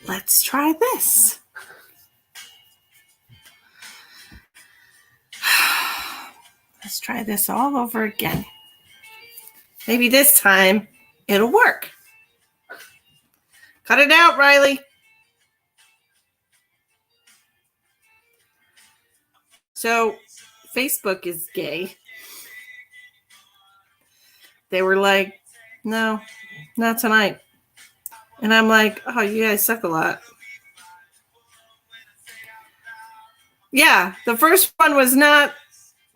let's try this. Let's try this all over again. Maybe this time it'll work. Cut it out, Riley. So Facebook is gay. They were like, no, not tonight. And I'm like, oh, you guys suck a lot. Yeah, the first one was not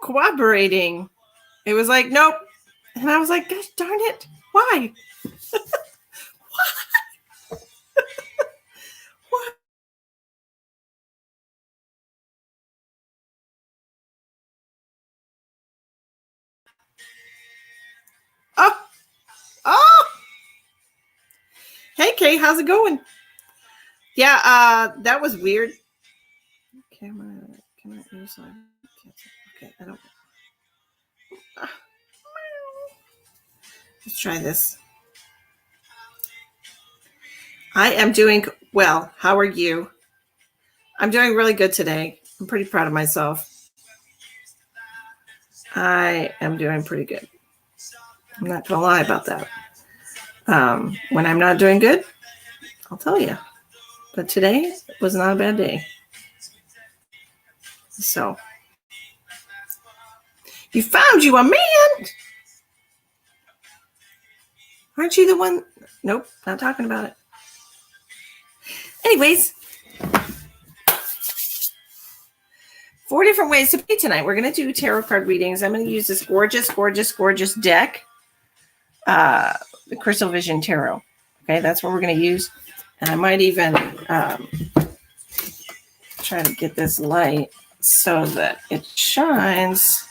cooperating. It was like, nope. And I was like, gosh darn it. Why? Why? What? Oh. Hey, Kay, how's it going? Yeah, that was weird. Camera, can I use that? Okay, I don't. Let's try this. I am doing well. How are you? I'm doing really good today. I'm pretty proud of myself. I am doing pretty good. I'm not going to lie about that. When I'm not doing good, I'll tell you. But today was not a bad day. So, you found you a man. Aren't you the one? Nope, not talking about it. Anyways, 4 different ways to pay tonight. We're going to do tarot card readings. I'm going to use this gorgeous, gorgeous, gorgeous deck, the Crystal Vision Tarot. Okay, that's what we're going to use. And I might even try to get this light so that it shines.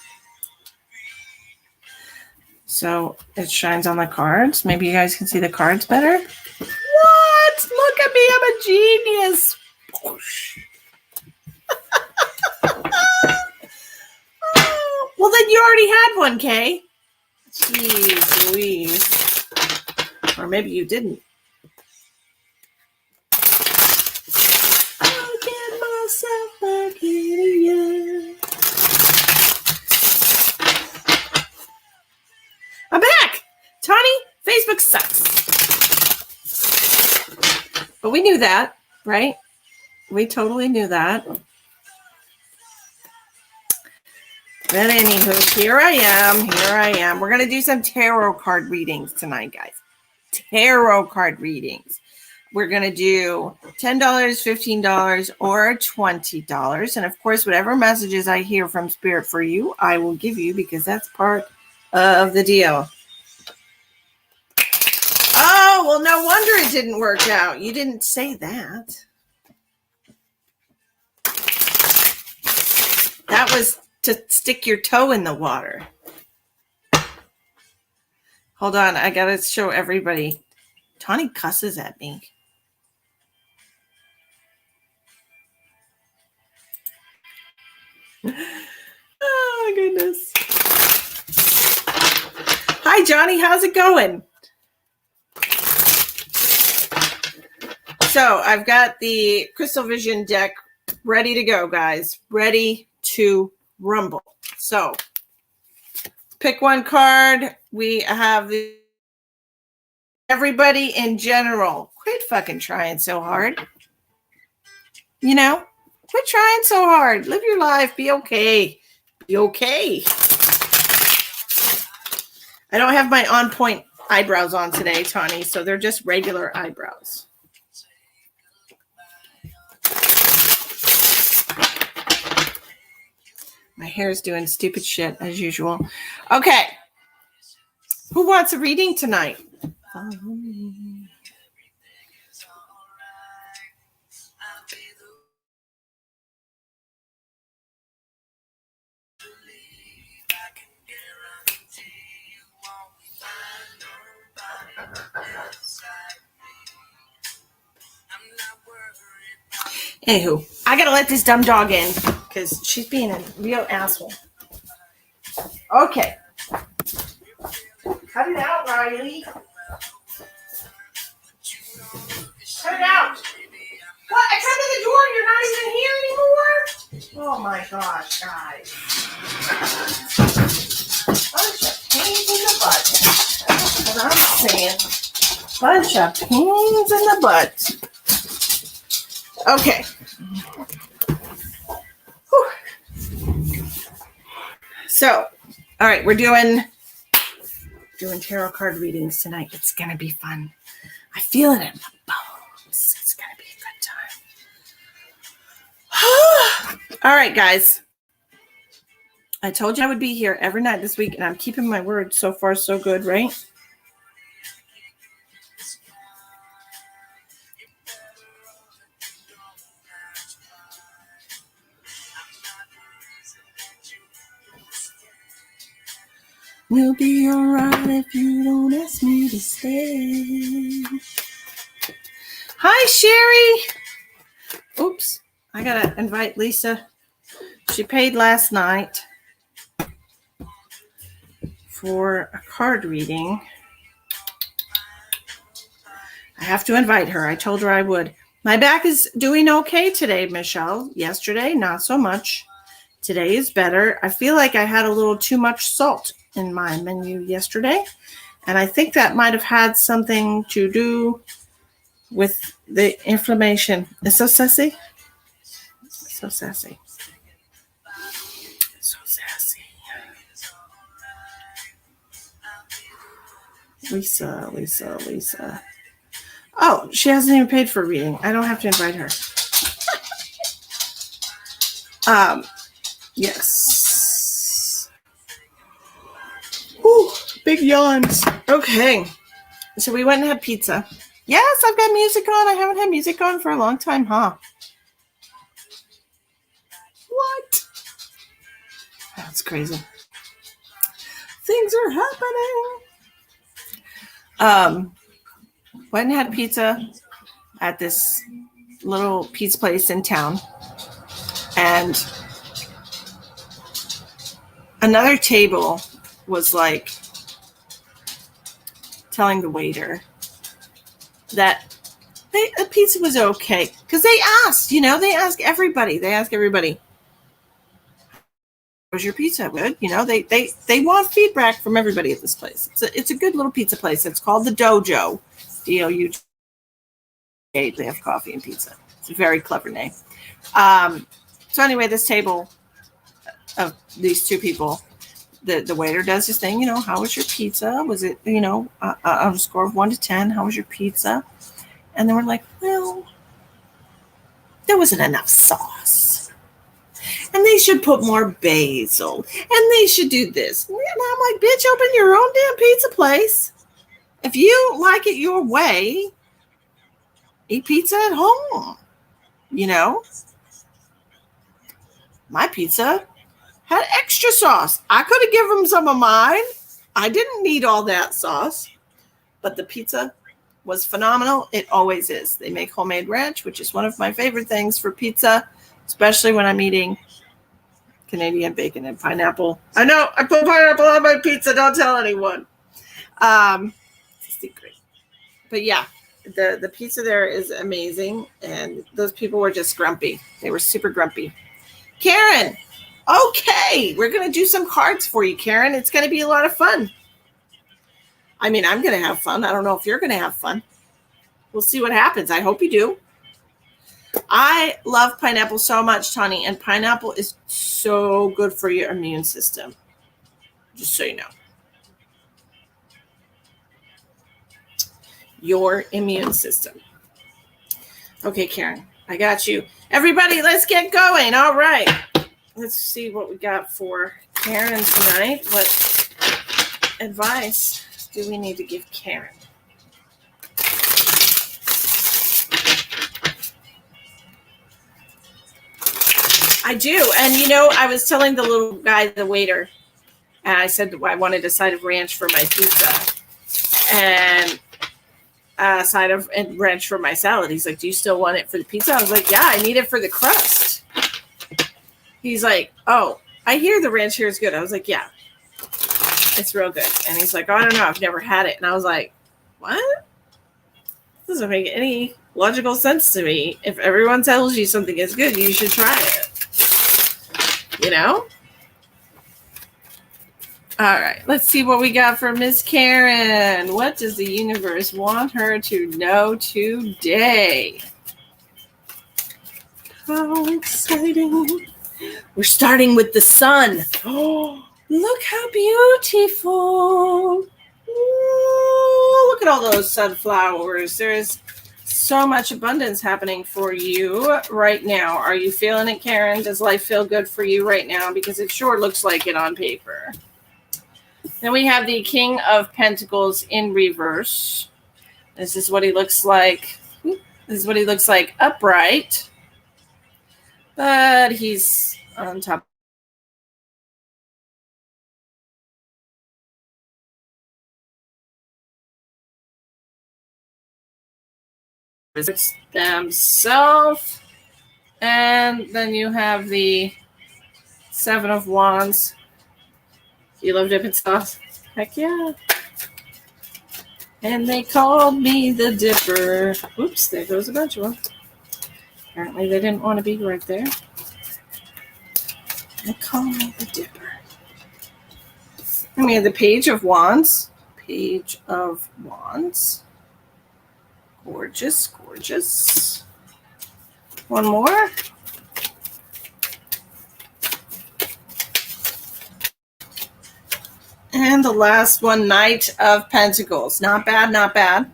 So it shines on the cards. Maybe you guys can see the cards better. What? Look at me. I'm a genius. Well, then you already had one, Kay. Jeez Louise. Or maybe you didn't. I'll get myself back in. I'm back. Tawny, Facebook sucks. But we knew that, right? We totally knew that. But anywho, here I am. We're going to do some tarot card readings tonight, guys. Tarot card readings. We're going to do $10, $15, or $20. And of course, whatever messages I hear from Spirit for you, I will give you because that's part of the deal. Oh, well, no wonder it didn't work out. You didn't say that. That was to stick your toe in the water. Hold on. I got to show everybody. Tawny cusses at me. Oh, my goodness. Hi, Johnny. How's it going? So I've got the Crystal Vision deck ready to go, guys. Ready to rumble. So pick one card. We have everybody in general. Quit fucking trying so hard. You know, quit trying so hard. Live your life. Be okay. Be okay. I don't have my on point eyebrows on today, Tawny, so they're just regular eyebrows. My hair is doing stupid shit as usual. Okay. Who wants a reading tonight? Follow me. Anywho, I gotta let this dumb dog in because she's being a real asshole. Okay. Cut it out, Riley. Cut it out. gosh, guys. Bunch of pains in the butt. That's what I'm saying. Bunch of pains in the butt. Okay. Whew. So, all right, we're doing tarot card readings tonight. It's going to be fun. I feel it in my bones. It's going to be a good time. All right, guys. I told you I would be here every night this week, and I'm keeping my word. So far, so good, right? We'll be alright if you don't ask me to stay. Hi, Sherry. Oops. I got to invite Lisa. She paid last night for a card reading. I have to invite her. I told her I would. My back is doing okay today, Michelle. Yesterday, not so much. Today is better. I feel like I had a little too much salt in my menu yesterday, and I think that might have had something to do with the inflammation. It's so sassy. So sassy. So sassy. Lisa. Oh, she hasn't even paid for a reading. I don't have to invite her. Yes. Whew, big yawns. Okay. So we went and had pizza. Yes, I've got music on. I haven't had music on for a long time, huh? What? That's crazy. Things are happening. Went and had pizza at this little pizza place in town. And another table was like telling the waiter that the pizza was okay. Because they asked, they ask everybody. Was your pizza good? They want feedback from everybody at this place. It's a good little pizza place. It's called the Dojo. DOUJ. They have coffee and pizza. It's a very clever name. So anyway, this table of these two people, the waiter does his thing. How was your pizza? Was it, on a score of 1 to 10? How was your pizza? And then we're like, well, there wasn't enough sauce. And they should put more basil. And they should do this. And I'm like, bitch, open your own damn pizza place. If you like it your way, eat pizza at home. My pizza had extra sauce. I could have given them some of mine. I didn't need all that sauce. But the pizza was phenomenal. It always is. They make homemade ranch, which is one of my favorite things for pizza, especially when I'm eating Canadian bacon and pineapple. I know, I put pineapple on my pizza. Don't tell anyone. It's a secret. But yeah, the pizza there is amazing. And those people were just grumpy. They were super grumpy. Karen, okay, we're going to do some cards for you, Karen. It's going to be a lot of fun. I mean, I'm going to have fun. I don't know if you're going to have fun. We'll see what happens. I hope you do. I love pineapple so much, Tani, and pineapple is so good for your immune system. Just so you know. Your immune system. Okay, Karen, I got you. Everybody, let's get going. All right. Let's see what we got for Karen tonight. What advice do we need to give Karen? I do. And, I was telling the little guy, the waiter, and I said I wanted a side of ranch for my pizza and a side of ranch for my salad. He's like, do you still want it for the pizza? I was like, yeah, I need it for the crust. He's like, oh, I hear the ranch here is good. I was like, yeah, it's real good. And he's like, oh, I don't know. I've never had it. And I was like, what? This doesn't make any logical sense to me. If everyone tells you something is good, you should try it. you know? All right, let's see what we got for Miss Karen. What does the universe want her to know today? How exciting. We're starting with the sun. Oh, look how beautiful. Ooh, look at all those sunflowers. There's so much abundance happening for you right now. Are you feeling it, Karen? Does life feel good for you right now? Because it sure looks like it on paper. Then we have the King of Pentacles in reverse. This is what he looks like. This is what he looks like upright. But he's on top. Themselves. And then you have the Seven of Wands. You love dipping sauce? Heck yeah. And they called me the Dipper. Oops, there goes a bunch of them. Apparently they didn't want to be right there. They call me the Dipper. And we have the Page of Wands. Page of Wands. Gorgeous, gorgeous. One more. And the last one, Knight of Pentacles. Not bad, not bad.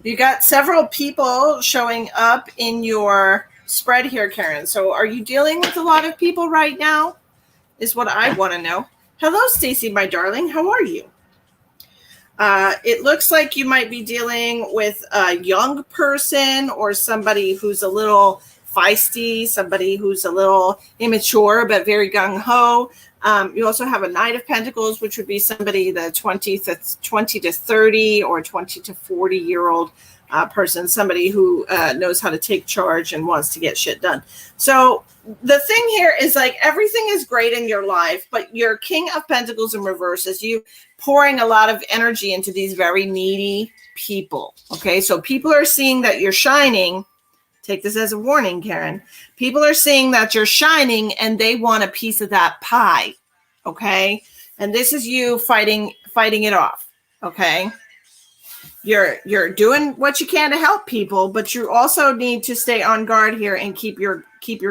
You got several people showing up in your spread here, Karen. So are you dealing with a lot of people right now? Is what I want to know. Hello, Stacy, my darling. How are you? It looks like you might be dealing with a young person or somebody who's a little feisty, somebody who's a little immature but very gung-ho. You also have a Knight of Pentacles, which would be somebody the 20 to 30 or 20 to 40-year-old person, somebody who knows how to take charge and wants to get shit done. So the thing here is like everything is great in your life, but your King of Pentacles in reverse is you pouring a lot of energy into these very needy people. Okay, so people are seeing that you're shining. Take this as a warning, Karen. People are seeing that you're shining and they want a piece of that pie. Okay, and this is you fighting it off. Okay. You're doing what you can to help people, but you also need to stay on guard here and keep your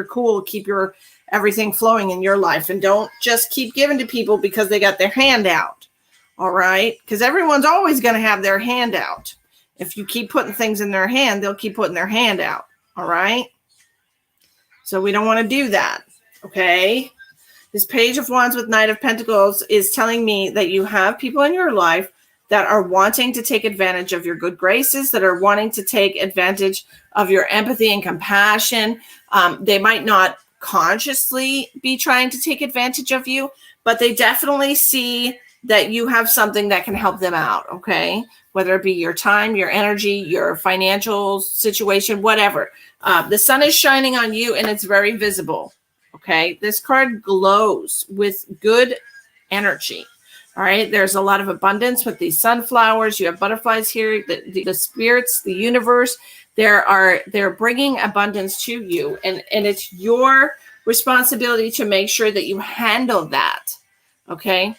cool, keep your everything flowing in your life, and don't just keep giving to people because they got their hand out. All right, because everyone's always going to have their hand out. If you keep putting things in their hand, they'll keep putting their hand out. All right, so we don't want to do that. Okay, this Page of Wands with Knight of Pentacles is telling me that you have people in your life that are wanting to take advantage of your good graces, that are wanting to take advantage of your empathy and compassion. They might not consciously be trying to take advantage of you, but they definitely see that you have something that can help them out, okay? Whether it be your time, your energy, your financial situation, whatever. The sun is shining on you and it's very visible, okay? This card glows with good energy. All right, there's a lot of abundance with these sunflowers. You have butterflies here, the spirits, the universe. They're bringing abundance to you, and it's your responsibility to make sure that you handle that. Okay,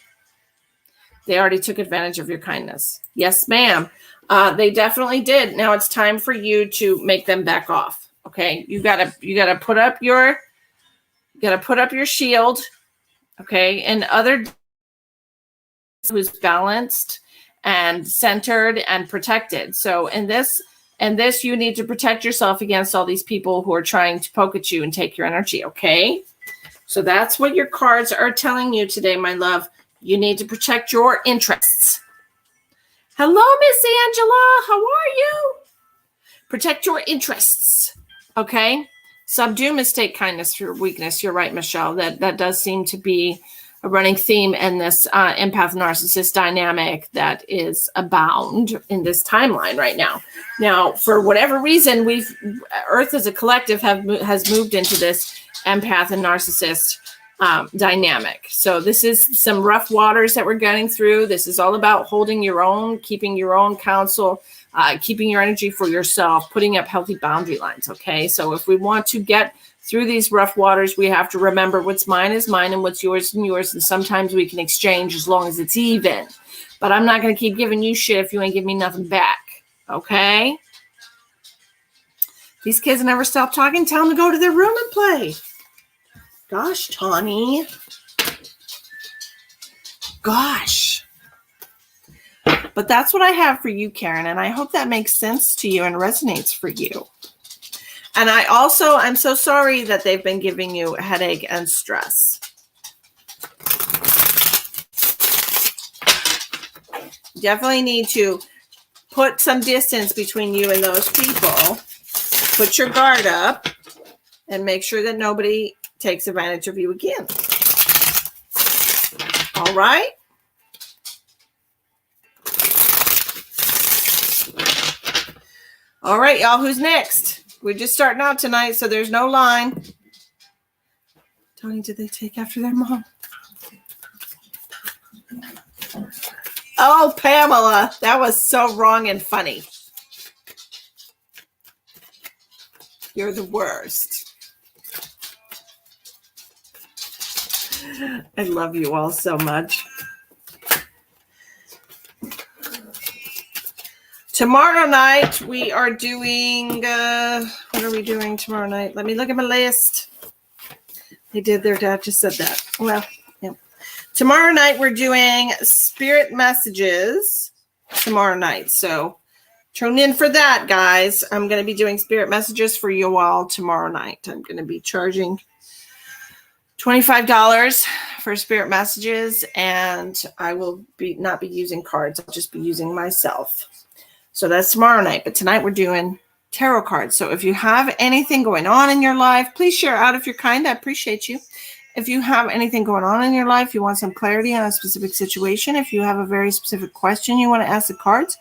they already took advantage of your kindness. Yes, ma'am. They definitely did. Now it's time for you to make them back off. Okay, you gotta put up your shield. Okay, and other who's balanced and centered and protected. So in this, you need to protect yourself against all these people who are trying to poke at you and take your energy. Okay. So that's what your cards are telling you today, my love. You need to protect your interests. Hello, Miss Angela. How are you? Protect your interests. Okay. Subdue mistake kindness for weakness. You're right, Michelle. That does seem to be a running theme in this empath narcissist dynamic that is abound in this timeline right now. Now, for whatever reason, Earth as a collective has moved into this empath and narcissist dynamic. So this is some rough waters that we're getting through. This is all about holding your own, keeping your own counsel, keeping your energy for yourself, putting up healthy boundary lines. Okay. So if we want to get through these rough waters, we have to remember what's mine is mine and what's yours is yours. And sometimes we can exchange as long as it's even. But I'm not going to keep giving you shit if you ain't giving me nothing back. Okay? These kids never stop talking. Tell them to go to their room and play. Gosh, Tawny. Gosh. But that's what I have for you, Karen. And I hope that makes sense to you and resonates for you. And I'm so sorry that they've been giving you a headache and stress. Definitely need to put some distance between you and those people. Put your guard up and make sure that nobody takes advantage of you again. All right? All right, y'all, who's next? We're just starting out tonight, so there's no line. Tony, did they take after their mom? Oh, Pamela, that was so wrong and funny. You're the worst. I love you all so much. Tomorrow night, we are doing, what are we doing tomorrow night? Let me look at my list. They did, their dad just said that. Well, yeah. Tomorrow night, we're doing spirit messages tomorrow night. So tune in for that, guys. I'm going to be doing spirit messages for you all tomorrow night. I'm going to be charging $25 for spirit messages, and I will not be using cards. I'll just be using myself. So that's tomorrow night. But tonight we're doing tarot cards. So if you have anything going on in your life, please share out if you're kind. I appreciate you. If you have anything going on in your life, you want some clarity on a specific situation, if you have a very specific question you want to ask the cards,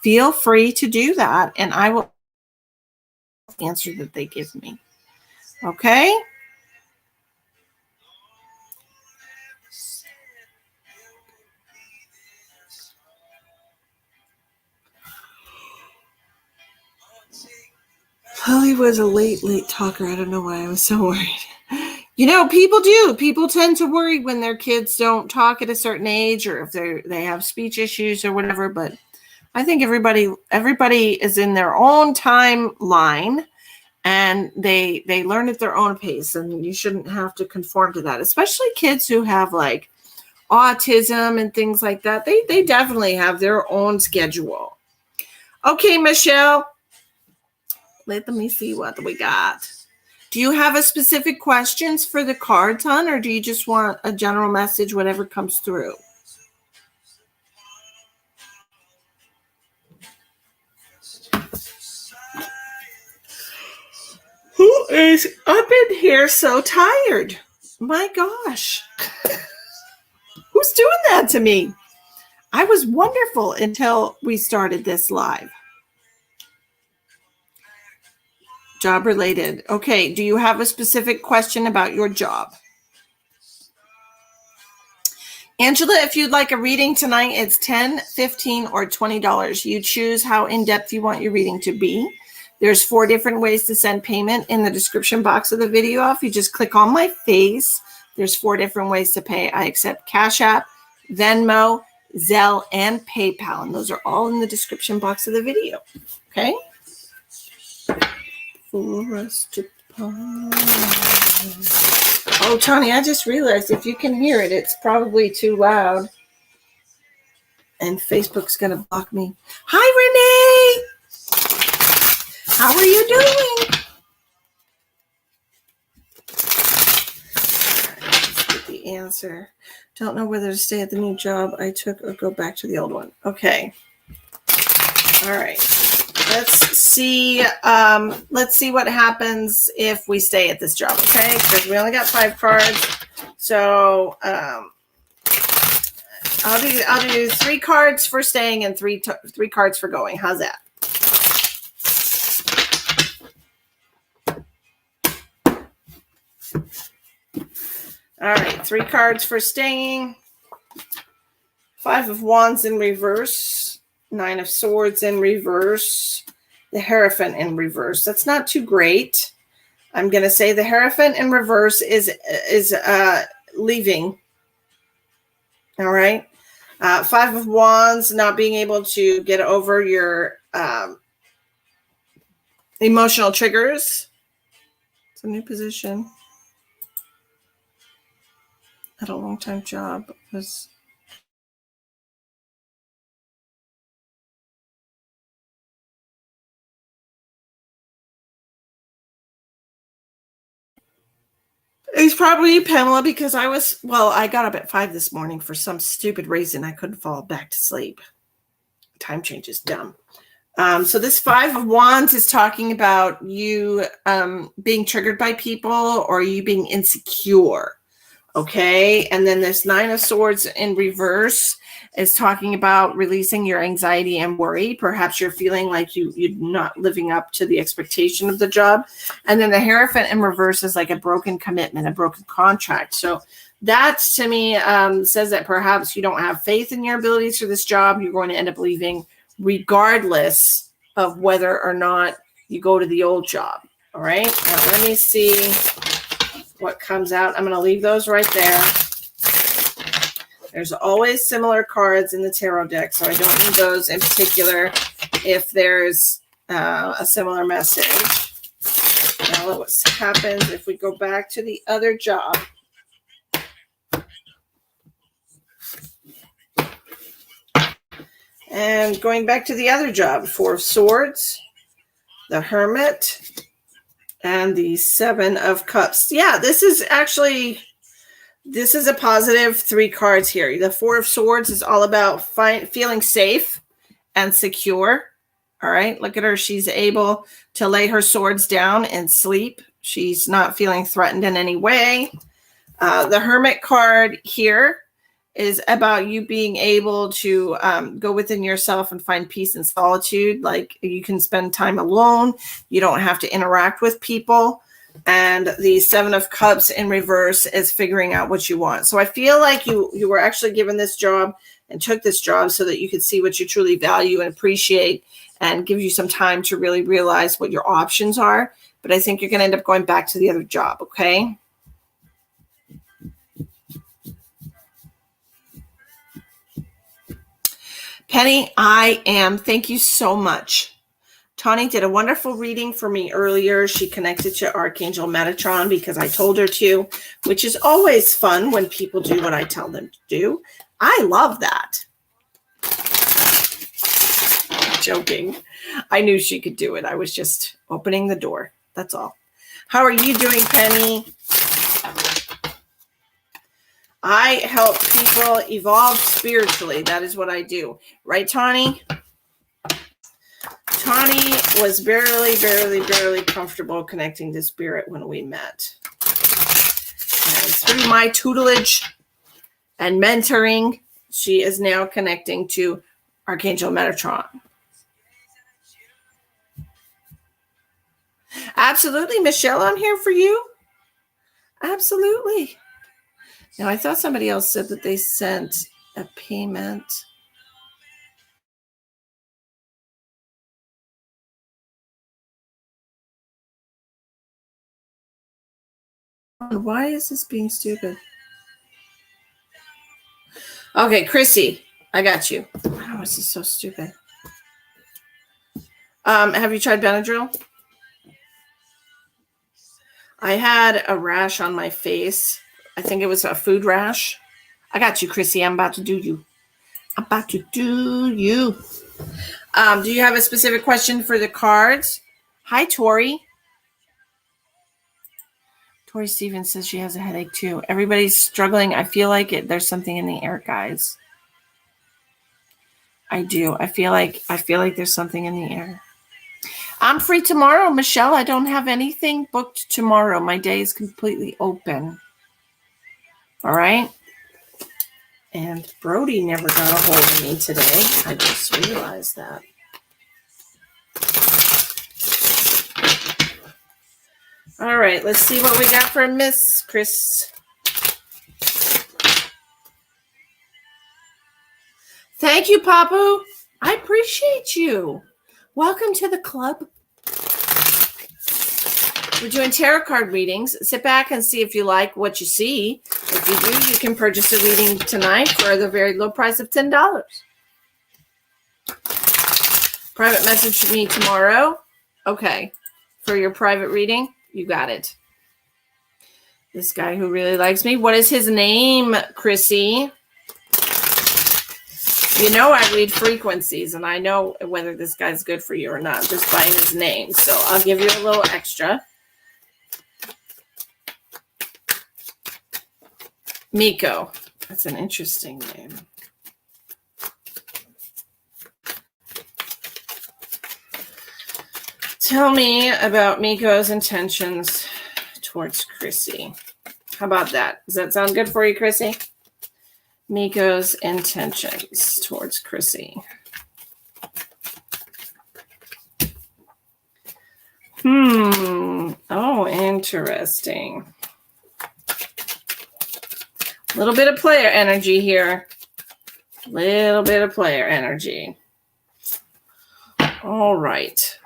feel free to do that. And I will answer that they give me. Okay? Holly was a late talker. I don't know why I was so worried. You know, people do. People tend to worry when their kids don't talk at a certain age, or if they have speech issues or whatever. But I think everybody is in their own timeline, and they learn at their own pace, and you shouldn't have to conform to that. Especially kids who have like autism and things like that. They definitely have their own schedule. Okay, Michelle. Let me see what we got. Do you have a specific questions for the cards, hon, or do you just want a general message, whatever comes through? Who is up in here so tired? My gosh. Who's doing that to me? I was wonderful until we started this live. Job related. Okay, do you have a specific question about your job? Angela, if you'd like a reading tonight, it's $10, $15, or $20. You choose how in-depth you want your reading to be. There's 4 different ways to send payment in the description box of the video. If you just click on my face, there's 4 different ways to pay. I accept Cash App, Venmo, Zelle, and PayPal. And those are all in the description box of the video. Okay? For us to pause. Oh, Tony, I just realized if you can hear it, it's probably too loud. And Facebook's going to block me. Hi, Renee. How are you doing? Let's get the answer. Don't know whether to stay at the new job I took or go back to the old one. Okay. All right. Let's see what happens if we stay at this job, okay? Because we only got 5 cards. So I'll do 3 cards for staying and 3 cards for going. How's that? All right, 3 cards for staying. 5 of Wands in reverse. 9 of Swords in reverse. The Hierophant in reverse. That's not too great. I'm going to say the Hierophant in reverse is leaving. All right. Five of Wands, not being able to get over your emotional triggers. It's a new position. Had a long-time job. It's probably Pamela, because I got up at 5 this morning for some stupid reason. I couldn't fall back to sleep. Time change is dumb. So this Five of Wands is talking about you being triggered by people or you being insecure. Okay. And then this Nine of Swords in reverse is talking about releasing your anxiety and worry. Perhaps you're feeling like you're not living up to the expectation of the job. And then the Hierophant in reverse is like a broken commitment, a broken contract. So that to me says that perhaps you don't have faith in your abilities for this job. You're going to end up leaving regardless of whether or not you go to the old job. All right. Now let me see what comes out. I'm going to leave those right there. There's always similar cards in the tarot deck, so I don't need those in particular if there's a similar message. Now what happens if we go back to the other job? And going back to the other job, Four of Swords, the Hermit, and the Seven of Cups. Yeah, this is a positive 3 cards here. The Four of Swords is all about feeling safe and secure. All right, look at her. She's able to lay her swords down and sleep. She's not feeling threatened in any way. The Hermit card here is about you being able to go within yourself and find peace and solitude. Like you can spend time alone. You don't have to interact with people. And the Seven of Cups in reverse is figuring out what you want. So I feel like you were actually given this job and took this job so that you could see what you truly value and appreciate and give you some time to really realize what your options are. But I think you're going to end up going back to the other job, okay? Penny, thank you so much. Tawny did a wonderful reading for me earlier. She connected to Archangel Metatron because I told her to, which is always fun when people do what I tell them to do. I love that. Joking. I knew she could do it. I was just opening the door. That's all. How are you doing, Penny? I help people evolve spiritually. That is what I do. Right, Tawny? Tawny was barely comfortable connecting to spirit when we met. And through my tutelage and mentoring, she is now connecting to Archangel Metatron. Absolutely, Michelle, I'm here for you. Absolutely. Now, I thought somebody else said that they sent a payment. Why is this being stupid? Okay, Chrissy, I got you. Oh, this is so stupid. Have you tried Benadryl? I had a rash on my face. I think it was a food rash. I got you, Chrissy. I'm about to do you. I'm about to do you. Do you have a specific question for the cards? Hi, Tori. Tori Stevens says she has a headache too. Everybody's struggling. I feel like there's something in the air, guys. I do. I feel like there's something in the air. I'm free tomorrow, Michelle. I don't have anything booked tomorrow. My day is completely open. All right. And Brody never got a hold of me today. I just realized that. All right. Let's see what we got for Miss Chris. Thank you, Papu. I appreciate you. Welcome to the club. We're doing tarot card readings. Sit back and see if you like what you see. If you do, you can purchase a reading tonight for the very low price of $10. Private message to me tomorrow. Okay. For your private reading, you got it. This guy who really likes me. What is his name, Chrissy? You know I read frequencies, and I know whether this guy's good for you or not just by his name. So I'll give you a little extra. Miko. That's an interesting name. Tell me about Miko's intentions towards Chrissy. How about that? Does that sound good for you, Chrissy? Miko's intentions towards Chrissy. Oh, interesting. A little bit of player energy here. Little bit of player energy. All right.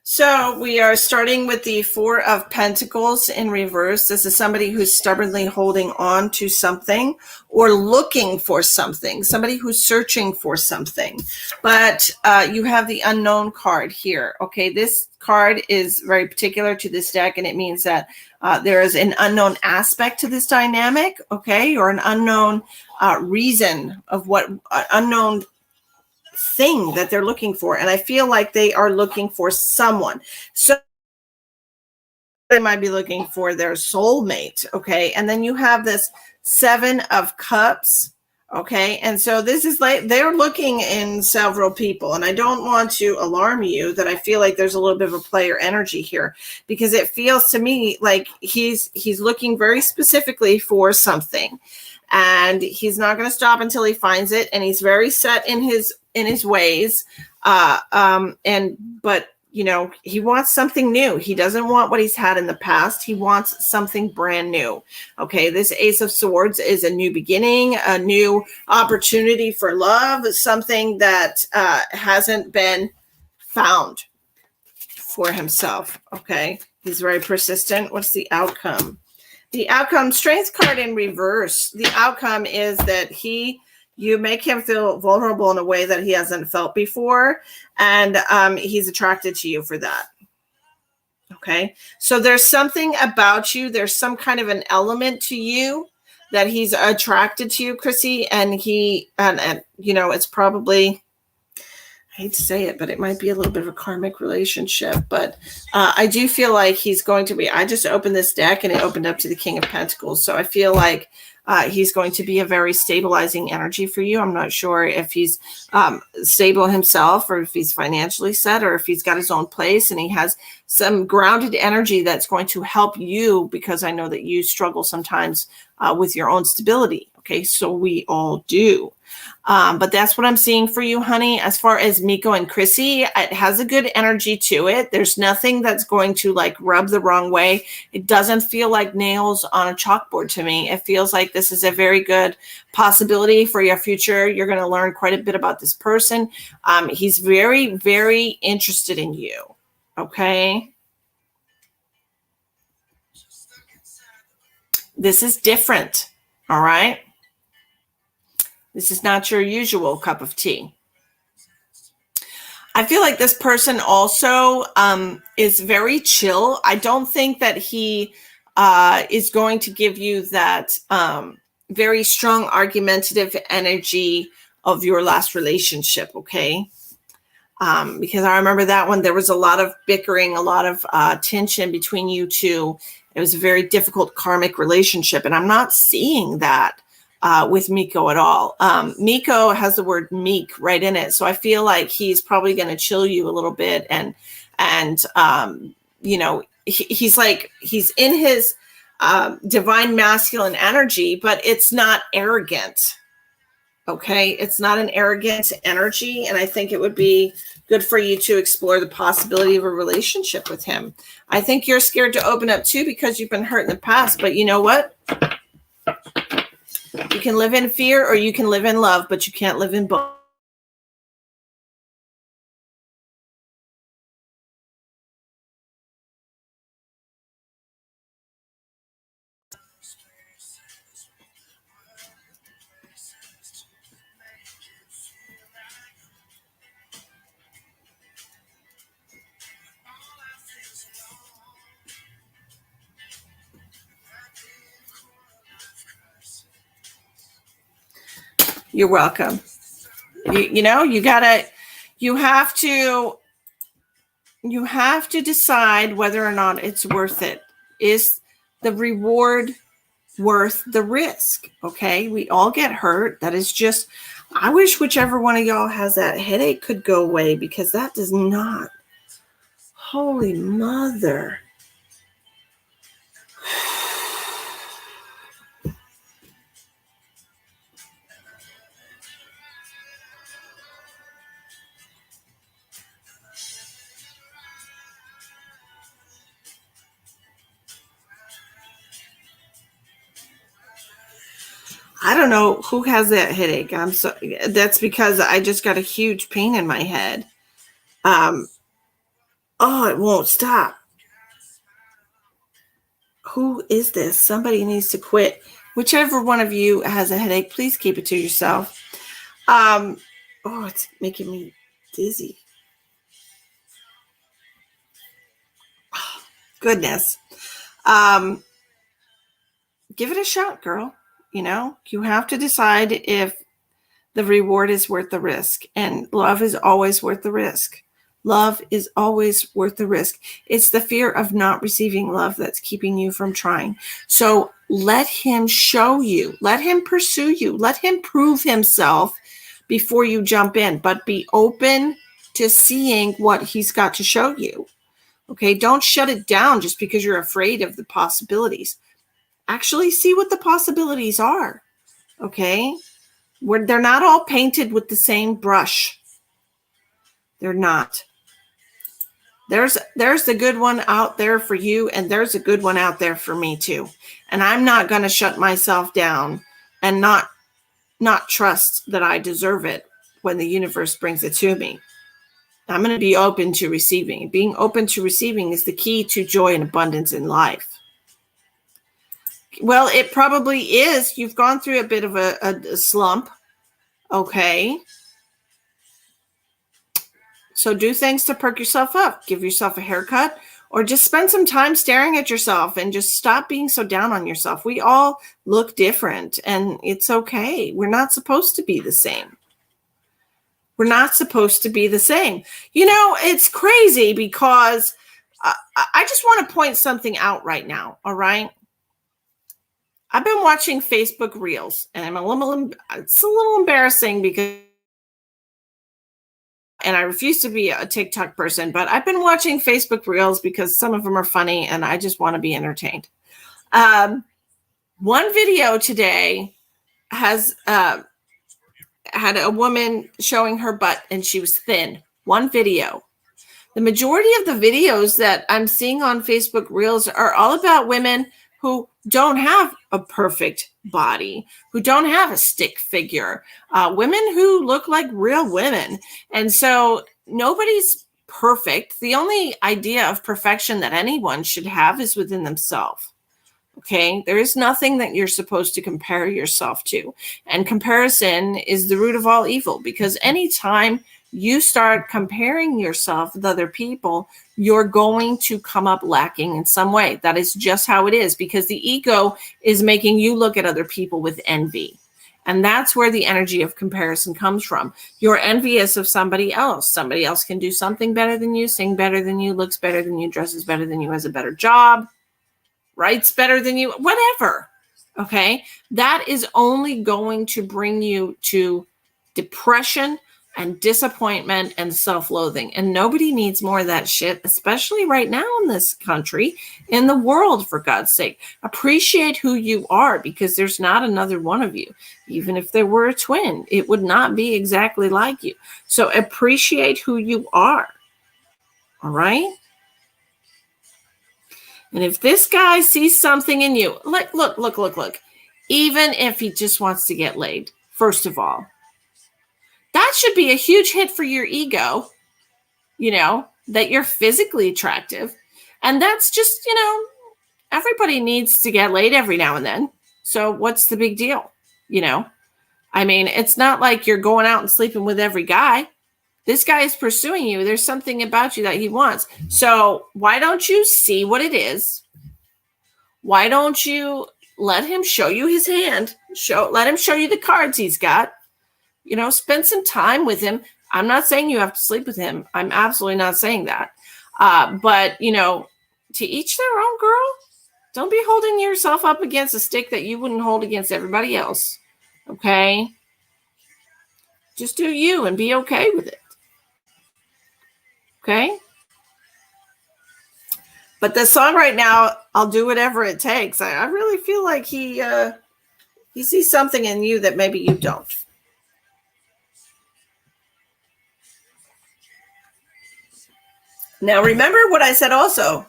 So we are starting with the Four of Pentacles in reverse. This is somebody who's stubbornly holding on to something or looking for something, somebody who's searching for something. But you have the Unknown card here. Okay, this card is very particular to this deck, and it means that there is an unknown aspect to this dynamic, okay, or an unknown reason of what unknown thing that they're looking for. And I feel like they are looking for someone. So they might be looking for their soulmate. Okay. And then you have this Seven of Cups. Okay. And so this is like they're looking in several people. And I don't want to alarm you that I feel like there's a little bit of a player energy here, because it feels to me like he's looking very specifically for something. And he's not going to stop until he finds it. And he's very set in his ways. But you know, he wants something new. He doesn't want what he's had in the past. He wants something brand new. Okay. This Ace of Swords is a new beginning, a new opportunity for love, something that hasn't been found for himself. Okay. He's very persistent. What's the outcome? The outcome, Strength card in reverse. The outcome is that you make him feel vulnerable in a way that he hasn't felt before. And he's attracted to you for that. Okay. So there's something about you. There's some kind of an element to you that he's attracted to you, Chrissy. And and you know, it's probably, I hate to say it, but it might be a little bit of a karmic relationship. But I do feel like he's going to be, I just opened this deck and it opened up to the King of Pentacles. So I feel like he's going to be a very stabilizing energy for you. I'm not sure if he's stable himself, or if he's financially set, or if he's got his own place and he has some grounded energy that's going to help you, because I know that you struggle sometimes with your own stability. Okay, so we all do. But that's what I'm seeing for you, honey. As far as Miko and Chrissy, it has a good energy to it. There's nothing that's going to like rub the wrong way. It doesn't feel like nails on a chalkboard to me. It feels like this is a very good possibility for your future. You're going to learn quite a bit about this person. He's very, very interested in you. Okay. This is different. All right. This is not your usual cup of tea. I feel like this person also is very chill. I don't think that he is going to give you that very strong argumentative energy of your last relationship, okay? Because I remember that one, there was a lot of bickering, a lot of tension between you two. It was a very difficult karmic relationship, and I'm not seeing that with Miko at all. Miko has the word meek right in it. So I feel like he's probably going to chill you a little bit. And you know, he's in his divine masculine energy, but it's not arrogant. Okay. It's not an arrogant energy. And I think it would be good for you to explore the possibility of a relationship with him. I think you're scared to open up too, because you've been hurt in the past, but you know what? You can live in fear or you can live in love, but you can't live in both. You're welcome. You know, you have to decide whether or not it's worth it. Is the reward worth the risk? Okay, we all get hurt. That is just, I wish whichever one of y'all has that headache could go away, because that does not. Holy mother. I don't know who has that headache. That's because I just got a huge pain in my head. Oh, it won't stop. Who is this? Somebody needs to quit. Whichever one of you has a headache, please keep it to yourself. Oh, it's making me dizzy. Oh, goodness. Give it a shot, girl. You know, you have to decide if the reward is worth the risk. And love is always worth the risk. Love is always worth the risk. It's the fear of not receiving love that's keeping you from trying. So let him show you. Let him pursue you. Let him prove himself before you jump in. But be open to seeing what he's got to show you. Okay? Don't shut it down just because you're afraid of the possibilities. Actually see what the possibilities are. Okay? They're not all painted with the same brush. They're not. There's the good one out there for you, and there's a good one out there for me too. And I'm not going to shut myself down and not trust that I deserve it when the universe brings it to me. I'm going to be open to receiving. Being open to receiving is the key to joy and abundance in life. Well, it probably is. You've gone through a bit of a slump. Okay. So do things to perk yourself up. Give yourself a haircut, or just spend some time staring at yourself and just stop being so down on yourself. We all look different, and it's okay. We're not supposed to be the same. We're not supposed to be the same. You know, it's crazy because I just want to point something out right now. All right. I've been watching Facebook Reels, and it's a little embarrassing because, and I refuse to be a TikTok person, but I've been watching Facebook Reels because some of them are funny and I just want to be entertained. One video today has had a woman showing her butt, and she was thin. One video. The majority of the videos that I'm seeing on Facebook Reels are all about women who don't have a perfect body, who don't have a stick figure, women who look like real women. And so nobody's perfect. The only idea of perfection that anyone should have is within themselves. Okay, there is nothing that you're supposed to compare yourself to. And comparison is the root of all evil, because anytime you start comparing yourself with other people, you're going to come up lacking in some way. That is just how it is, because the ego is making you look at other people with envy. And that's where the energy of comparison comes from. You're envious of somebody else. Somebody else can do something better than you, sing better than you, looks better than you, dresses better than you, has a better job, writes better than you, whatever. Okay? That is only going to bring you to depression and disappointment and self-loathing. And nobody needs more of that shit, especially right now in this country, in the world, for God's sake. Appreciate who you are, because there's not another one of you. Even if there were a twin, it would not be exactly like you. So appreciate who you are. All right? And if this guy sees something in you, look. Even if he just wants to get laid, first of all, that should be a huge hit for your ego, you know, that you're physically attractive. And that's just, you know, everybody needs to get laid every now and then. So what's the big deal? You know, I mean, it's not like you're going out and sleeping with every guy. This guy is pursuing you. There's something about you that he wants. So why don't you see what it is? Why don't you let him show you his hand? Let him show you the cards he's got. spend some time with him. I'm not saying you have to sleep with him. I'm absolutely not saying that. But, to each their own, girl. Don't be holding yourself up against a stick that you wouldn't hold against everybody else. Okay? Just do you and be okay with it. Okay? But the song right now, I'll do whatever it takes. I really feel like he sees something in you that maybe you don't. Now, remember what I said also.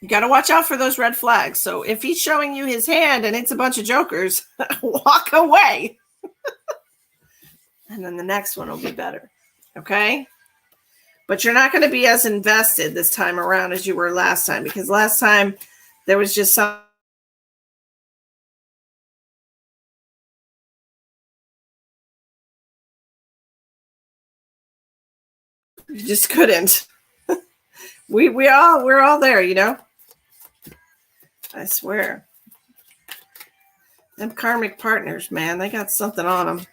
You got to watch out for those red flags. So if he's showing you his hand and it's a bunch of jokers, walk away. And then the next one will be better. Okay? But you're not going to be as invested this time around as you were last time, because last time there was just some. You just couldn't. We're all there, I swear. Them karmic partners, man, they got something on them.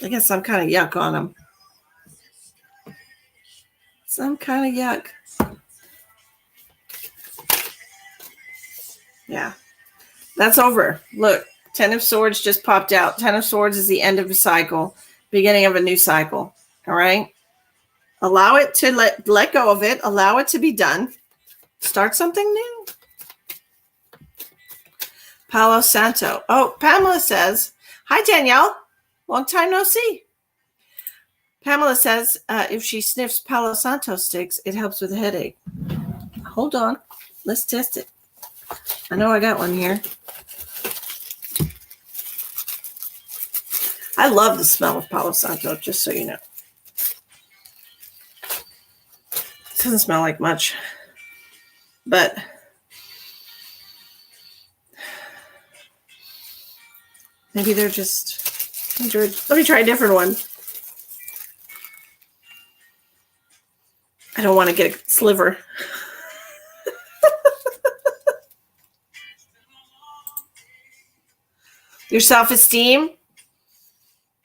They got some kind of yuck on them. Some kind of yuck. Yeah. That's over. Look, Ten of Swords just popped out. Ten of Swords is the end of a cycle, beginning of a new cycle. All right? Allow it to let go of it. Allow it to be done. Start something new. Palo Santo. Oh, Pamela says, hi, Danielle. Long time no see. Pamela says if she sniffs Palo Santo sticks, it helps with a headache. Hold on. Let's test it. I know I got one here. I love the smell of Palo Santo, just so you know. It doesn't smell like much. But maybe they're just... Let me try a different one. I don't want to get a sliver. Your self-esteem?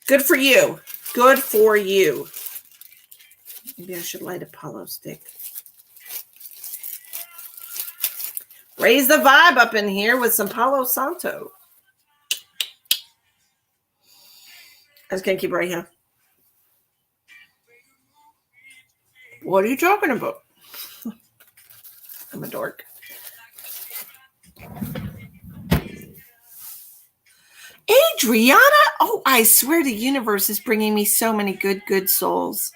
Good for you. Good for you. Maybe I should light a Palo stick. Raise the vibe up in here with some Palo Santo. I just can't keep right here. What are you talking about? I'm a dork. Adriana! Oh, I swear the universe is bringing me so many good souls.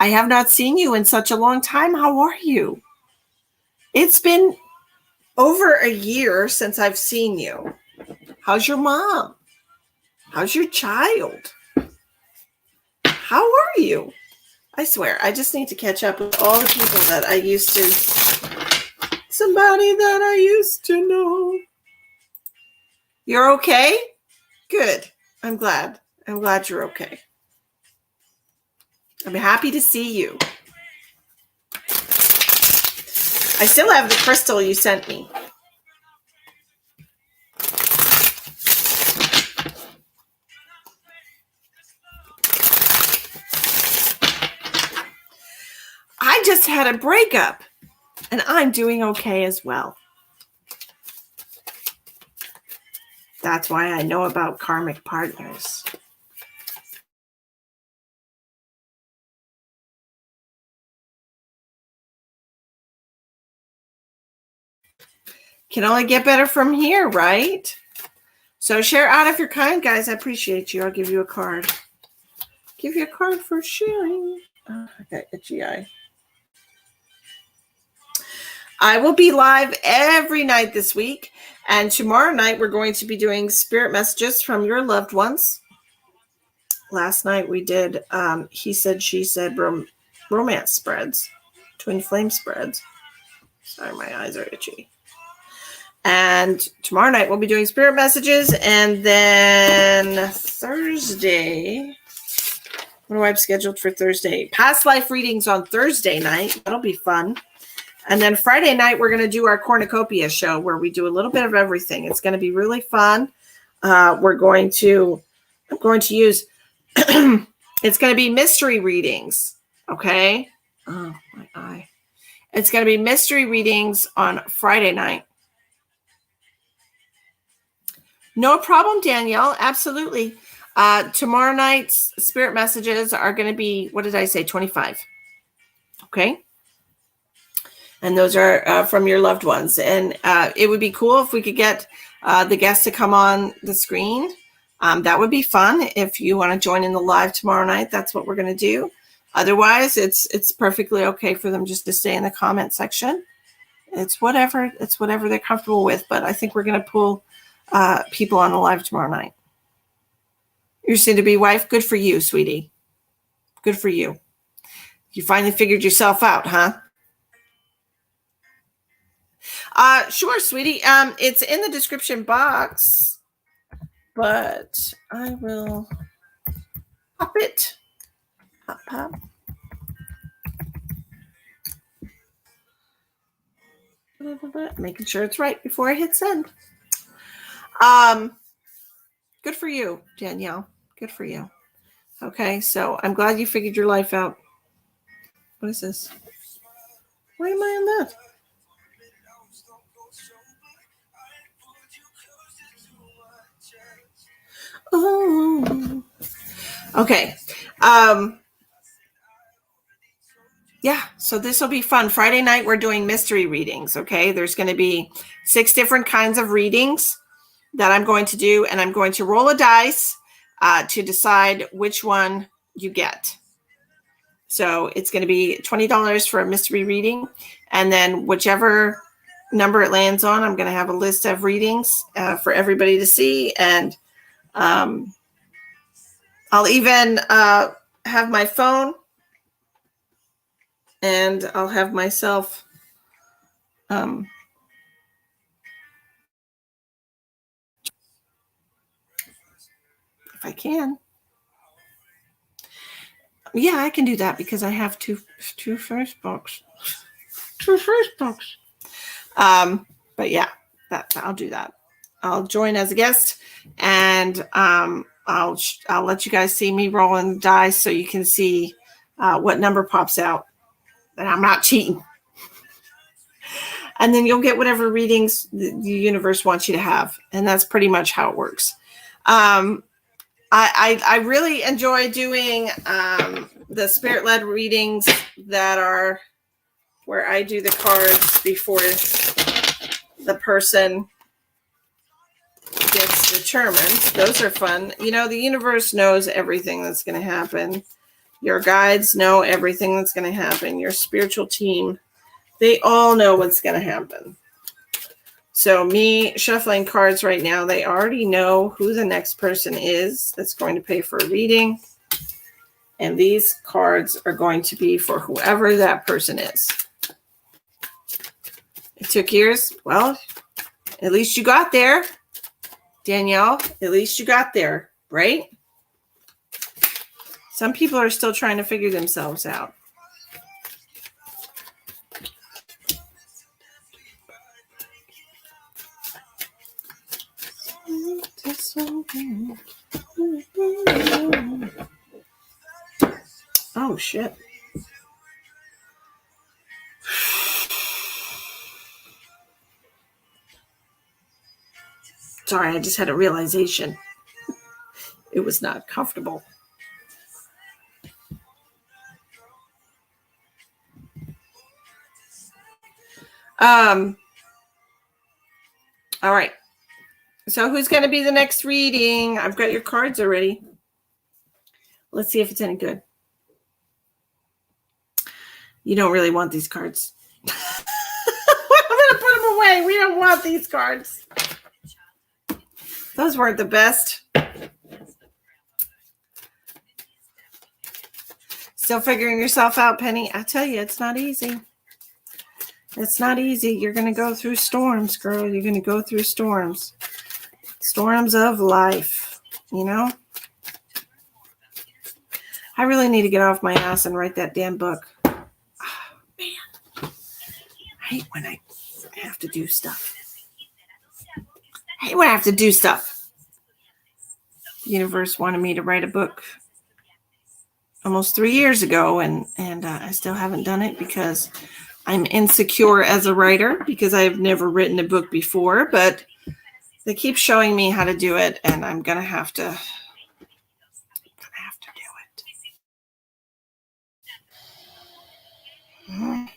I have not seen you in such a long time. How are you? It's been over a year since I've seen you. How's your mom? How's your child? How are you? I swear, I just need to catch up with all the people that I used to. Somebody that I used to know. You're okay? Good. I'm glad. I'm glad you're okay. I'm happy to see you. I still have the crystal you sent me. I just had a breakup, and I'm doing okay as well. That's why I know about karmic partners. Can only get better from here, right? So share out if you're kind, guys. I appreciate you. I'll give you a card. Give you a card for sharing. Oh, I got itchy eye. I will be live every night this week. And tomorrow night, we're going to be doing spirit messages from your loved ones. Last night, we did he said, she said, romance spreads, twin flame spreads. Sorry, my eyes are itchy. And tomorrow night, we'll be doing spirit messages. And then Thursday, what do I have scheduled for Thursday? Past life readings on Thursday night. That'll be fun. And then Friday night, we're going to do our cornucopia show where we do a little bit of everything. It's going to be really fun. I'm going going to use, it's going to be mystery readings. Okay. Oh, my eye. It's going to be mystery readings on Friday night. No problem, Danielle. Absolutely. Tomorrow night's spirit messages are going to be, what did I say? 25. Okay. And those are from your loved ones. And it would be cool if we could get the guests to come on the screen. That would be fun. If you want to join in the live tomorrow night, that's what we're going to do. Otherwise, it's perfectly okay for them just to stay in the comment section. It's whatever they're comfortable with. But I think we're going to pull people on the live tomorrow night. Your soon-to-be wife, good for you, sweetie. Good for you. You finally figured yourself out, huh? Sure, sweetie. It's in the description box, but I will pop it. Pop. Making sure it's right before I hit send. Good for you, Danielle. Good for you. Okay, so I'm glad you figured your life out. What is this? Why am I on that? Oh. Okay. Yeah, so this will be fun. Friday night, we're doing mystery readings, okay? There's going to be 6 different kinds of readings that I'm going to do, and I'm going to roll a dice to decide which one you get. So it's going to be $20 for a mystery reading, and then whichever number it lands on, I'm going to have a list of readings for everybody to see, and I'll even have my phone, and I'll have myself if I can. Yeah, I can do that because I have two Facebooks. 2 Facebooks. But yeah, I'll do that. I'll join as a guest, and I'll let you guys see me rolling dice so you can see what number pops out. And I'm not cheating. And then you'll get whatever readings the universe wants you to have, and that's pretty much how it works. I really enjoy doing the spirit-led readings that are where I do the cards before the person gets determined. Those are fun. You know, the universe knows everything that's going to happen. Your guides know everything that's going to happen. Your spiritual team, they all know what's going to happen. So me shuffling cards right now, they already know who the next person is that's going to pay for a reading. And these cards are going to be for whoever that person is. It took years. Well, at least you got there. Danielle, at least you got there, right? Some people are still trying to figure themselves out. Oh, shit. Sorry, I just had a realization. It was not comfortable. All right. So who's going to be the next reading? I've got your cards already. Let's see if it's any good. You don't really want these cards. I'm going to put them away. We don't want these cards. Those weren't the best. Still figuring yourself out, Penny. I tell you, it's not easy. It's not easy. You're going to go through storms, girl. You're going to go through storms. Storms of life, you know? I really need to get off my ass and write that damn book. Oh, man. I hate when I have to do stuff. I hate when I have to do stuff. universe wanted me to write a book almost 3 years ago, and I still haven't done it because I'm insecure as a writer because I've never written a book before, but they keep showing me how to do it, and I'm gonna have to do it.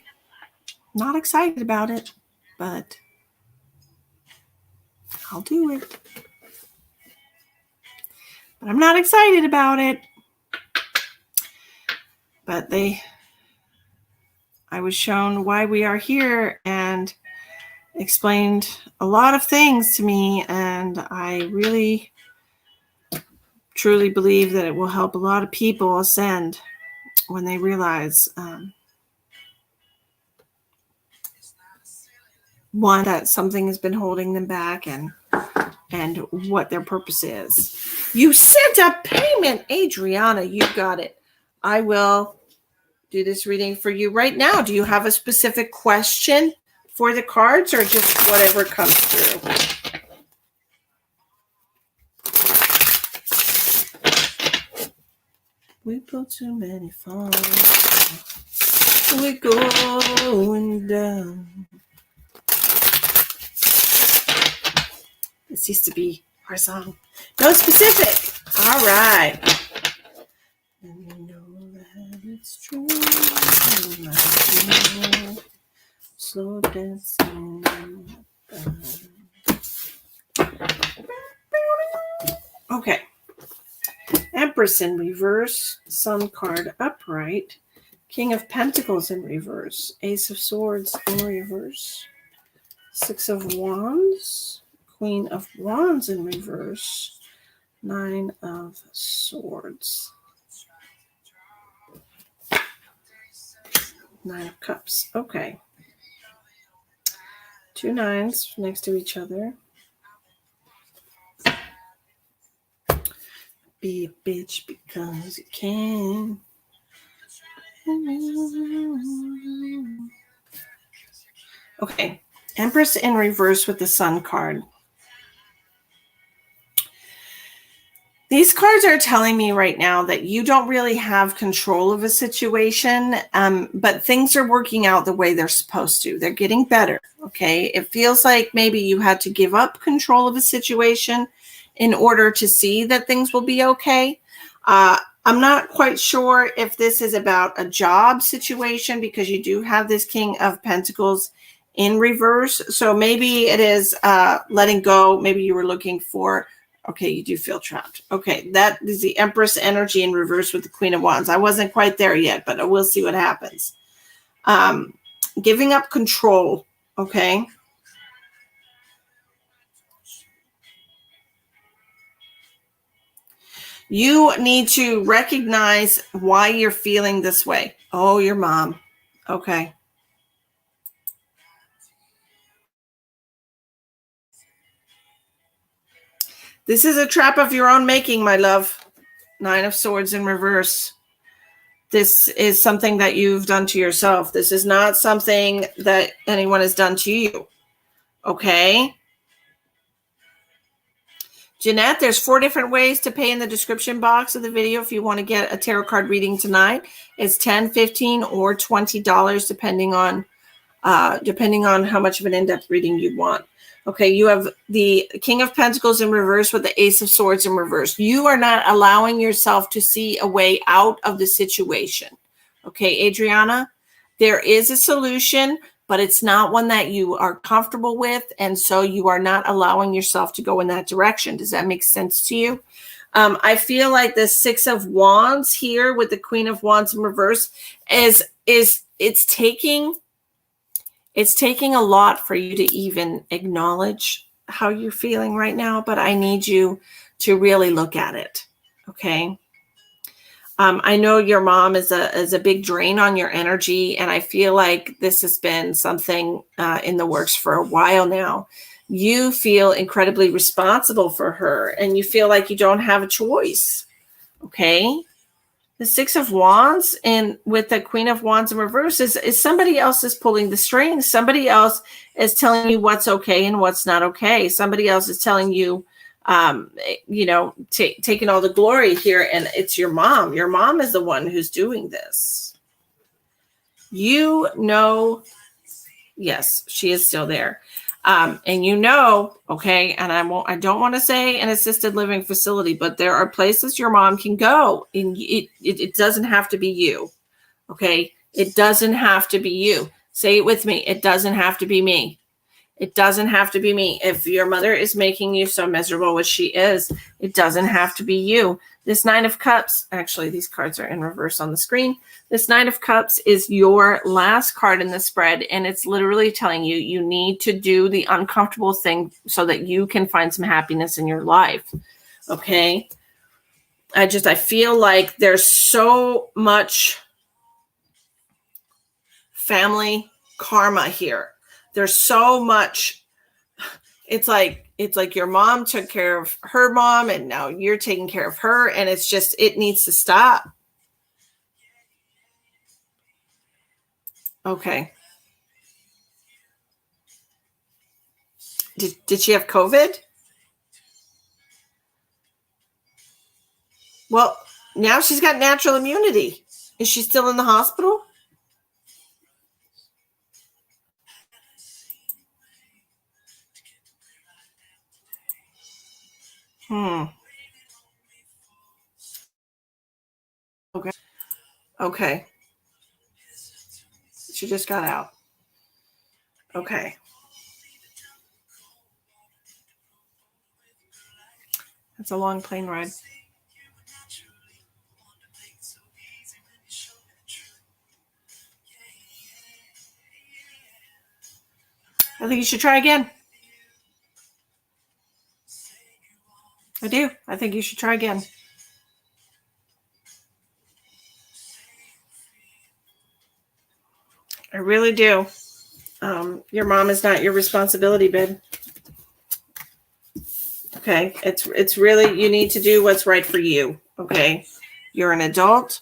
Not excited about it, but I'll do it. But I'm not excited about it. But I was shown why we are here and explained a lot of things to me, and I really truly believe that it will help a lot of people ascend when they realize one, that something has been holding them back, and what their purpose is. You sent a payment, Adriana. You got it. I will do this reading for you right now. Do you have a specific question for the cards, or just whatever comes through? We put too many phones. We're going down. This used to be our song. No specific. All right. And you know that it's true. Slow dancing. Okay. Empress in reverse. Sun card upright. King of Pentacles in reverse. Ace of Swords in reverse. Six of Wands. Queen of Wands in reverse. Nine of Swords. Nine of Cups. Okay. Two nines next to each other. Be a bitch because you can. Okay. Empress in reverse with the Sun card. These cards are telling me right now that you don't really have control of a situation, but things are working out the way they're supposed to. They're getting better, okay? It feels like maybe you had to give up control of a situation in order to see that things will be okay. I'm not quite sure if this is about a job situation because you do have this King of Pentacles in reverse. So maybe it is letting go. Maybe you were looking for... Okay, you do feel trapped. Okay, that is the Empress energy in reverse with the Queen of Wands. I wasn't quite there yet, but we'll see what happens. Giving up control, okay? You need to recognize why you're feeling this way. Oh, your mom. Okay. This is a trap of your own making, my love. Nine of Swords in reverse. This is something that you've done to yourself. This is not something that anyone has done to you. Okay? Jeanette, there's 4 different ways to pay in the description box of the video if you want to get a tarot card reading tonight. It's $10, $15, or $20, depending on how much of an in-depth reading you want. Okay, you have the King of Pentacles in reverse with the Ace of Swords in reverse. You are not allowing yourself to see a way out of the situation. Okay, Adriana, there is a solution, but it's not one that you are comfortable with, and so you are not allowing yourself to go in that direction. Does that make sense to you? I feel like the Six of Wands here with the Queen of Wands in reverse it's taking a lot for you to even acknowledge how you're feeling right now, but I need you to really look at it, okay? I know your mom is a big drain on your energy, and I feel like this has been something in the works for a while now. You feel incredibly responsible for her, and you feel like you don't have a choice, okay? The Six of Wands and with the Queen of Wands in reverse is somebody else is pulling the strings. Somebody else is telling you what's okay and what's not okay. Somebody else is telling you taking all the glory here. And it's your mom. Your mom is the one who's doing this. Yes, she is still there. And okay, and I don't want to say an assisted living facility, but there are places your mom can go, and it doesn't have to be you. Okay, it doesn't have to be you. Say it with me. It doesn't have to be me. It doesn't have to be me. If your mother is making you so miserable, which she is, it doesn't have to be you. This Nine of Cups, actually, these cards are in reverse on the screen. This Nine of Cups is your last card in the spread, and it's literally telling you you need to do the uncomfortable thing so that you can find some happiness in your life. Okay? I feel like there's so much family karma here. There's so much. It's like your mom took care of her mom, and now you're taking care of her, and it needs to stop. Okay. Did she have COVID? Well, now she's got natural immunity. Is she still in the hospital? Okay. She just got out. Okay. That's a long plane ride. I think you should try again. I do. I think you should try again. I really do. Your mom is not your responsibility, babe. Okay. It's really, you need to do what's right for you. Okay. You're an adult.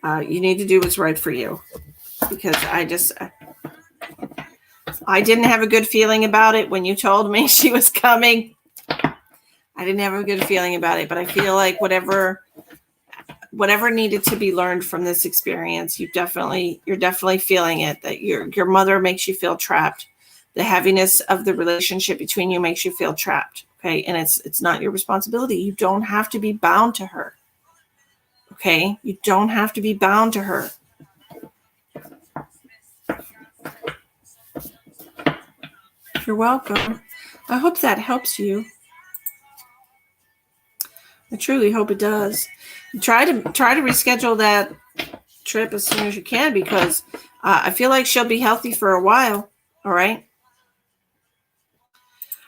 You need to do what's right for you, because I didn't have a good feeling about it when you told me she was coming. I didn't have a good feeling about it, but I feel like whatever needed to be learned from this experience, you're definitely feeling it, that your mother makes you feel trapped. The heaviness of the relationship between you makes you feel trapped. Okay. And it's not your responsibility. You don't have to be bound to her. Okay. You don't have to be bound to her. You're welcome. I hope that helps you. I truly hope it does. Try to reschedule that trip as soon as you can, because I feel like she'll be healthy for a while. All right.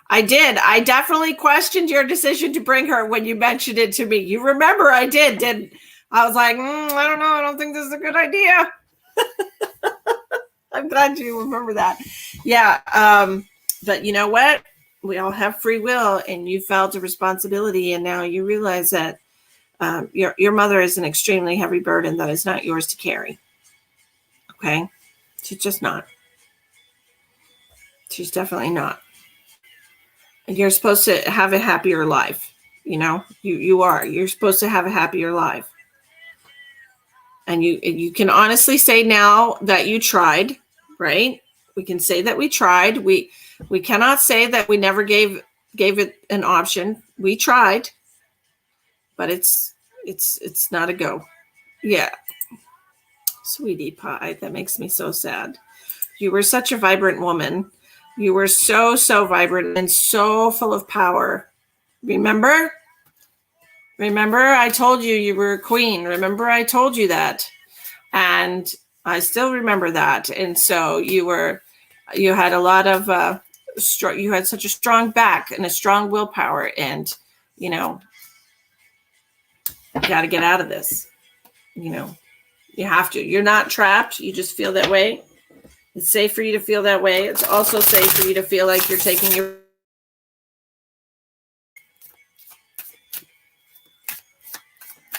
I did. I definitely questioned your decision to bring her when you mentioned it to me. You remember I did. I was like, I don't know. I don't think this is a good idea. I'm glad you remember that. Yeah. But you know what? We all have free will, and you felt a responsibility, and now you realize that your mother is an extremely heavy burden that is not yours to carry. Okay? She's just not. She's definitely not. And you're supposed to have a happier life. You are. You're supposed to have a happier life. And you can honestly say now that you tried, right? We can say that we tried. We cannot say that we never gave it an option. We tried, but it's not a go. Yeah. Sweetie pie, that makes me so sad. You were such a vibrant woman. You were so vibrant and so full of power. Remember I told you were a queen. Remember I told you that. And I still remember that. And so you had a lot of you had such a strong back and a strong willpower, and you got to get out of this. You have to. You're not trapped. You just feel that way. It's safe for you to feel that way. It's also safe for you to feel like you're taking your...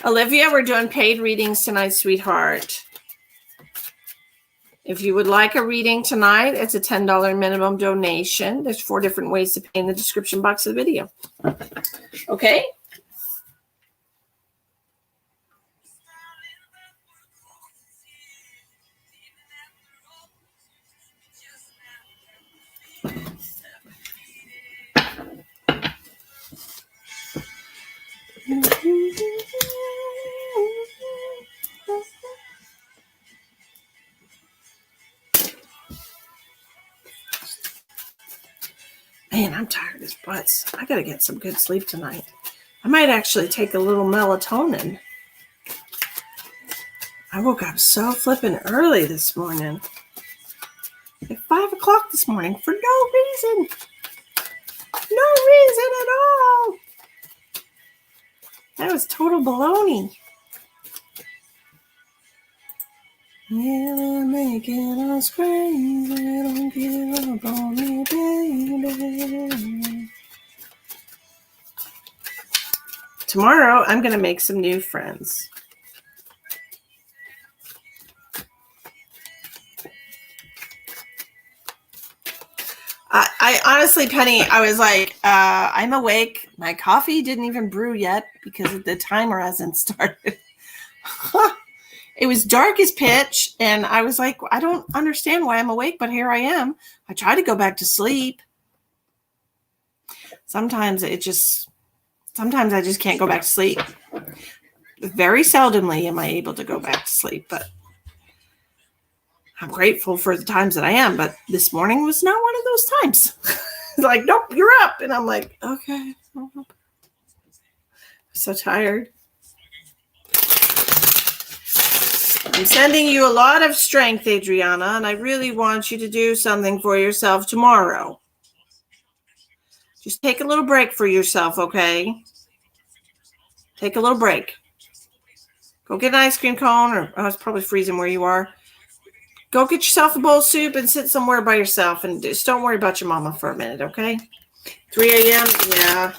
Olivia, we're doing paid readings tonight, sweetheart. If you would like a reading tonight, it's a $10 minimum donation. There's 4 different ways to pay in the description box of the video. Okay? Man, I'm tired as butts. I gotta get some good sleep tonight. I might actually take a little melatonin. I woke up so flippin' early this morning. At 5 o'clock this morning for no reason. No reason at all. That was total baloney. Yeah, they're making us crazy. Don't give up on me, baby. Tomorrow, I'm going to make some new friends. I honestly, Penny, I was like, I'm awake. My coffee didn't even brew yet because the timer hasn't started. It was dark as pitch, and I was like, I don't understand why I'm awake, but here I am. I try to go back to sleep. Sometimes I just can't go back to sleep. Very seldomly am I able to go back to sleep, but I'm grateful for the times that I am. But this morning was not one of those times. Like, nope, you're up. And I'm like, okay. I'm so tired. I'm sending you a lot of strength, Adriana, and I really want you to do something for yourself tomorrow. Just take a little break for yourself, okay? Take a little break. Go get an ice cream cone, or it's probably freezing where you are. Go get yourself a bowl of soup and sit somewhere by yourself, and just don't worry about your mama for a minute, okay? 3 a.m., yeah.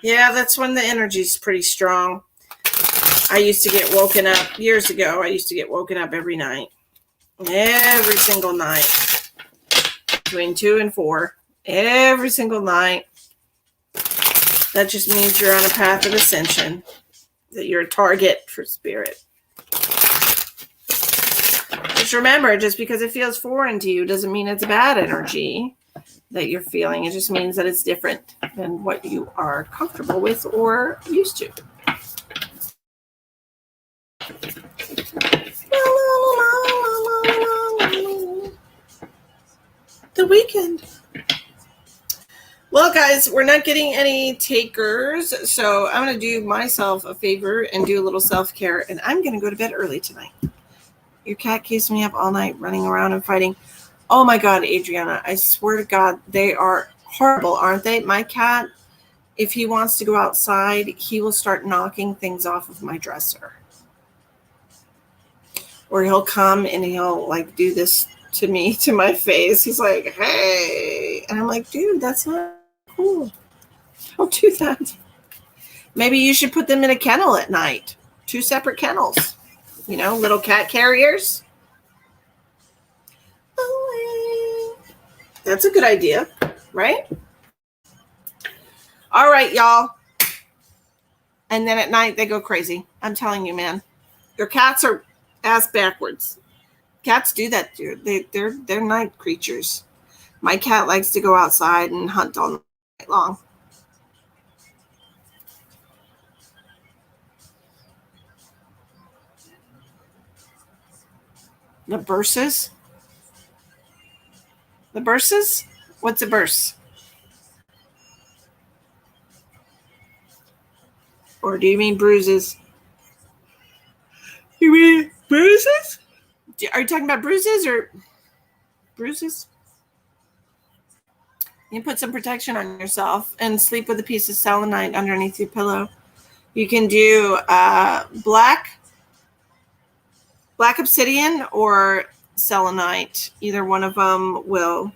Yeah, that's when the energy's pretty strong. I used to get woken up years ago. I used to get woken up every night. Every single night. Between 2 and 4. Every single night. That just means you're on a path of ascension. That you're a target for spirit. Just remember, just because it feels foreign to you doesn't mean it's bad energy that you're feeling. It just means that it's different than what you are comfortable with or used to. The weekend. Well, guys, we're not getting any takers, so I'm going to do myself a favor and do a little self-care, and I'm going to go to bed early tonight. Your cat keeps me up all night running around and fighting. Oh, my God, Adriana, I swear to God, they are horrible, aren't they? My cat, if he wants to go outside, he will start knocking things off of my dresser. Or he'll come and he'll, like, do this to me, to my face. He's like, hey. And I'm like, dude, that's not cool. Don't do that. Maybe you should put them in a kennel at night. 2 separate kennels. You know, little cat carriers. That's a good idea, right? All right, y'all. And then at night, they go crazy. I'm telling you, man. Your cats are ass backwards. Cats do that, dude. They're night creatures. My cat likes to go outside and hunt all night long. The burses? The burses? What's a burse? Or do you mean bruises? You mean bruises? Are you talking about bruises or bruises? You put some protection on yourself and sleep with a piece of selenite underneath your pillow. You can do black obsidian or selenite. Either one of them will,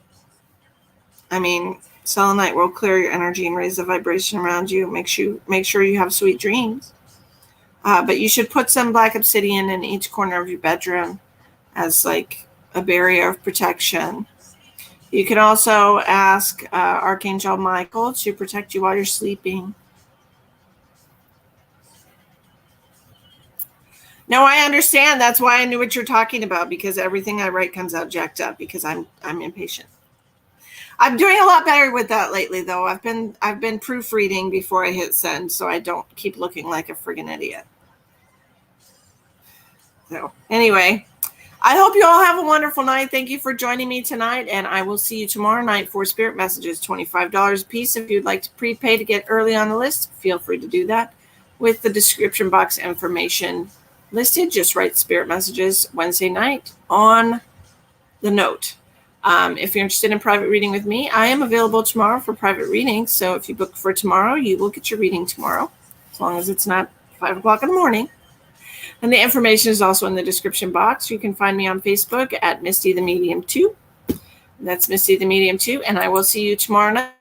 selenite will clear your energy and raise the vibration around you. Make sure you have sweet dreams. But you should put some black obsidian in each corner of your bedroom. as like a barrier of protection. You can also ask Archangel Michael to protect you while you're sleeping. No, I understand. That's why I knew what you're talking about, because everything I write comes out jacked up because I'm impatient. I'm doing a lot better with that lately, though. I've been proofreading before I hit send, so I don't keep looking like a friggin' idiot. So anyway, I hope you all have a wonderful night. Thank you for joining me tonight, and I will see you tomorrow night for Spirit Messages, $25 a piece. If you'd like to prepay to get early on the list, feel free to do that. With the description box information listed, just write Spirit Messages Wednesday night on the note. If you're interested in private reading with me, I am available tomorrow for private reading. So if you book for tomorrow, you will get your reading tomorrow, as long as it's not 5 o'clock in the morning. And the information is also in the description box. You can find me on Facebook at Misty the Medium 2. That's Misty the Medium 2. And I will see you tomorrow night.